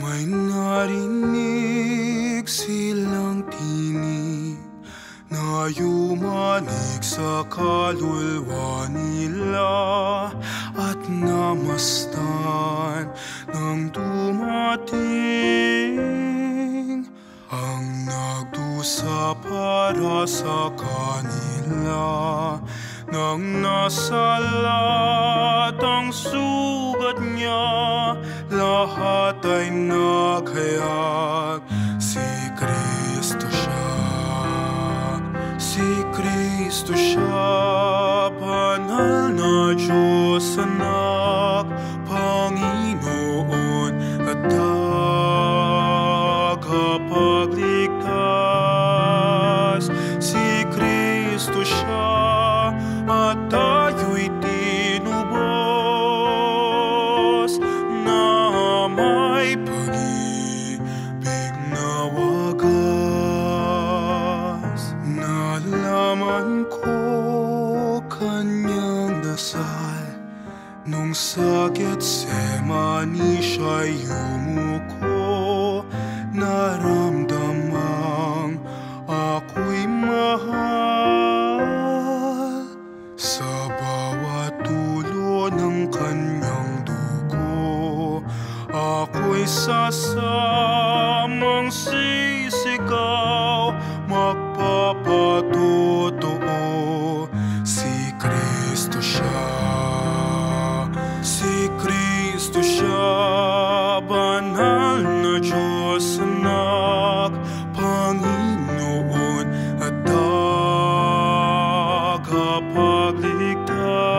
May narinig silang tinig na yumanig sa kaluluwa nila at namastan ng dumating ang nagdusa para sa kanila. Nang nasalat ang sugat niya, lahat ay naghayag. Si Kristo siya, si Kristo siya, banal na Diyos Anak, Panginoon at tagapagligtas. Si Kristo siya, at tayo'y tinubos na may pag-ibig na wagas. Nalaman ko kanyang dasal nung sa Getsemani siya'y yumuko. Naramdamang ako'y mahal sa bawat tulo ng kanyang dugo. Ako'y sasamang sisigaw, magpapatotoo. Si Kristo siya, si Kristo siya, banal na Diyos Anak, Panginoon at tagapagligtas.